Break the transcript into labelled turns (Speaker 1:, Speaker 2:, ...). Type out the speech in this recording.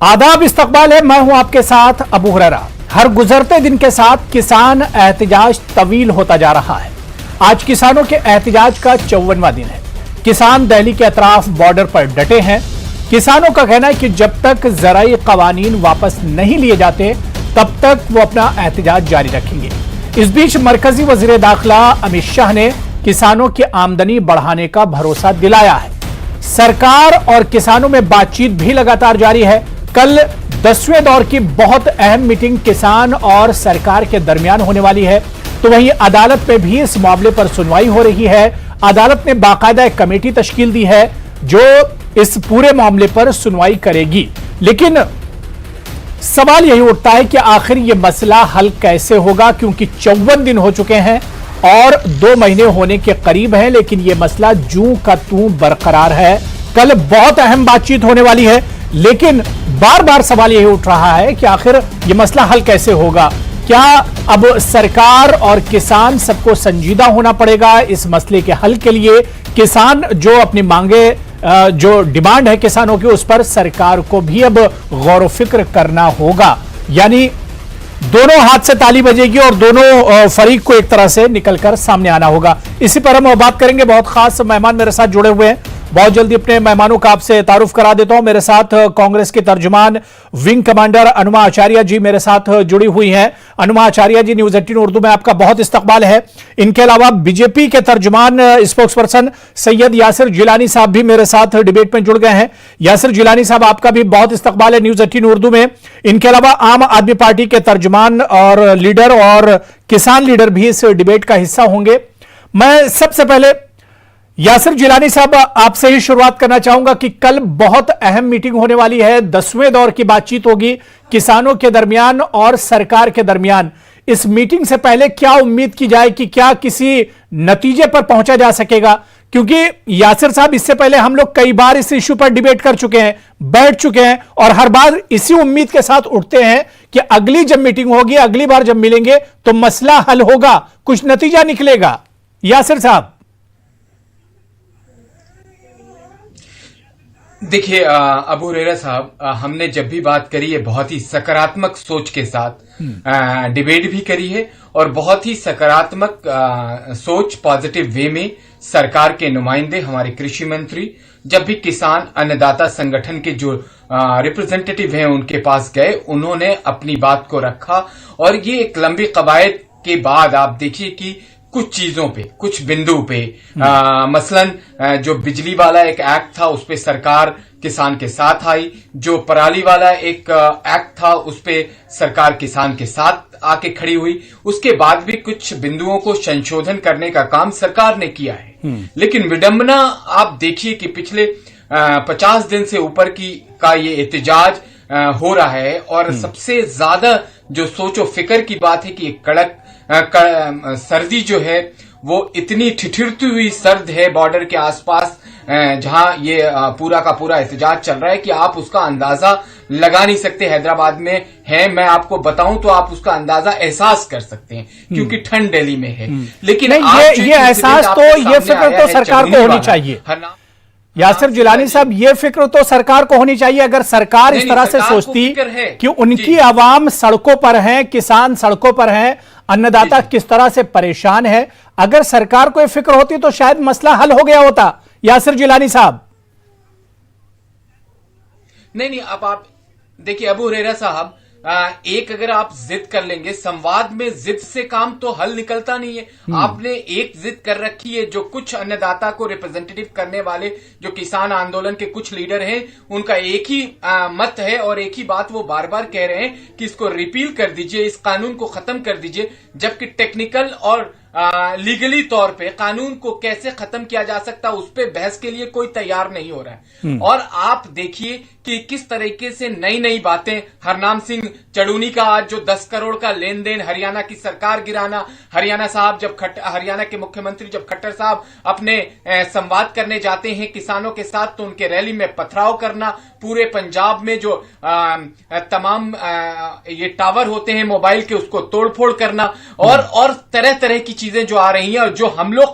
Speaker 1: आदाब, इस्तकबाल है। मैं हूं आपके साथ अबू हुरैरा। हर गुजरते दिन के साथ किसान एहतजाज तवील होता जा रहा है। आज किसानों के एहतजाज का 54वां दिन है। किसान दिल्ली के अतराफ बॉर्डर पर डटे हैं। किसानों का कहना है कि जब तक ज़राई कवानीन वापस नहीं लिए जाते तब तक वो अपना एहतजाज जारी रखेंगे। इस बीच मरकजी वजीर दाखिला अमित शाह ने किसानों की आमदनी बढ़ाने का भरोसा दिलाया है। सरकार और किसानों में बातचीत भी लगातार जारी है। कल 10वें दौर की बहुत अहम मीटिंग किसान और सरकार के दरमियान होने वाली है, तो वहीं अदालत में भी इस मामले पर सुनवाई हो रही है। अदालत ने बाकायदा एक कमेटी तश्कील दी है जो इस पूरे मामले पर सुनवाई करेगी। लेकिन सवाल यही उठता है कि आखिर यह मसला हल कैसे होगा, क्योंकि 54 दिन हो चुके हैं और 2 महीने होने के करीब है, लेकिन यह मसला जूं का तूं बरकरार है। कल बहुत अहम बातचीत होने वाली है, लेकिन बार बार सवाल यही उठ रहा है कि आखिर यह मसला हल कैसे होगा। क्या अब सरकार और किसान सबको संजीदा होना पड़ेगा इस मसले के हल के लिए? किसान जो अपनी मांगे, जो डिमांड है किसानों की, उस पर सरकार को भी अब गौर व फिक्र करना होगा। यानी दोनों हाथ से ताली बजेगी और दोनों फरीक को एक तरह से निकलकर सामने आना होगा। इसी पर हम बात करेंगे। बहुत खास मेहमान मेरे साथ जुड़े हुए हैं। बहुत जल्दी अपने मेहमानों का आपसे तारुफ करा देता हूं। मेरे साथ कांग्रेस के तर्जुमान विंग कमांडर अनुमा आचार्य जी मेरे साथ जुड़ी हुई हैं। अनुमा आचार्य जी, न्यूज़ 18 उर्दू में आपका बहुत इस्तकबाल है। इनके अलावा बीजेपी के तर्जुमान स्पोक्स पर्सन सैयद यासिर जिलानी साहब भी मेरे साथ डिबेट में जुड़ गए हैं। यासिर जिलानी साहब, आपका भी बहुत इस्तकबाल है न्यूज़ 18 उर्दू में। इनके अलावा आम आदमी पार्टी के तर्जुमान और लीडर और किसान लीडर भी इस डिबेट का हिस्सा होंगे। मैं सबसे पहले यासिर जिलानी साहब आपसे ही शुरुआत करना चाहूंगा कि कल बहुत अहम मीटिंग होने वाली है। 10वें दौर की बातचीत होगी किसानों के दरमियान और सरकार के दरमियान। इस मीटिंग से पहले क्या उम्मीद की जाए कि क्या किसी नतीजे पर पहुंचा जा सकेगा? क्योंकि यासिर साहब, इससे पहले हम लोग कई बार इस इश्यू पर डिबेट कर चुके हैं, बैठ चुके हैं और हर बार इसी उम्मीद के साथ उठते हैं कि अगली जब मीटिंग होगी, अगली बार जब मिलेंगे तो मसला हल होगा, कुछ नतीजा निकलेगा। यासिर साहब,
Speaker 2: देखिए अबू हुरैरा साहब, हमने जब भी बात करी है बहुत ही सकारात्मक सोच के साथ डिबेट भी करी है और बहुत ही सकारात्मक सोच, पॉजिटिव वे में सरकार के नुमाइंदे, हमारे कृषि मंत्री जब भी किसान अन्नदाता संगठन के जो रिप्रेजेंटेटिव हैं उनके पास गए, उन्होंने अपनी बात को रखा। और ये एक लंबी कवायद के बाद आप देखिए कि कुछ चीजों पे, कुछ बिंदु पे मसलन जो बिजली वाला एक एक्ट था उस पे सरकार किसान के साथ आई। जो पराली वाला एक एक्ट था उस पे सरकार किसान के साथ आके खड़ी हुई। उसके बाद भी कुछ बिंदुओं को संशोधन करने का काम सरकार ने किया है। लेकिन विडंबना आप देखिए कि पिछले 50 दिन से ऊपर का ये एहतजाज हो रहा है और सबसे ज्यादा जो सोचो फिक्र की बात है कि कड़क सर्दी जो है वो इतनी ठिठुरती हुई सर्द है बॉर्डर के आसपास, जहां ये पूरा का पूरा एहतजाज चल रहा है कि आप उसका अंदाजा लगा नहीं सकते। हैदराबाद में है, मैं आपको बताऊं तो आप उसका अंदाजा एहसास कर सकते हैं क्योंकि ठंड दिल्ली में है। लेकिन
Speaker 1: ये एहसास तो, ये फिक्र तो सरकार को होनी चाहिए। यासिर जिलानी साहब, ये फिक्र तो सरकार को होनी चाहिए। अगर सरकार इस तरह से सोचती कि उनकी आवाम सड़कों पर है, किसान सड़कों पर है, अन्नदाता किस तरह से परेशान है, अगर सरकार को ये फिक्र होती तो शायद मसला हल हो गया होता। यासिर जिलानी साहब,
Speaker 2: नहीं, अब आप देखिए अबू हुरैरा साहब, एक अगर आप जिद कर लेंगे, संवाद में जिद से काम तो हल निकलता नहीं है। आपने एक जिद कर रखी है, जो कुछ अन्नदाता को रिप्रेजेंटेटिव करने वाले जो किसान आंदोलन के कुछ लीडर हैं, उनका एक ही मत है और एक ही बात वो बार बार कह रहे हैं कि इसको रिपील कर दीजिए, इस कानून को खत्म कर दीजिए। जबकि टेक्निकल और लीगली तौर पे कानून को कैसे खत्म किया जा सकता है उस पे बहस के लिए कोई तैयार नहीं हो रहा है। और आप देखिए कि किस तरीके से नई नई बातें, हरनाम सिंह चड़ूनी का आज जो 10 करोड़ का लेन देन, हरियाणा की सरकार गिराना, हरियाणा साहब जब हरियाणा के मुख्यमंत्री जब खट्टर साहब अपने संवाद करने जाते हैं किसानों के साथ तो उनके रैली में पथराव करना, पूरे पंजाब में जो तमाम ये टावर होते हैं मोबाइल के उसको तोड़फोड़ करना और तरह तरह की चीजें जो आ रही हैं और जो हम लोग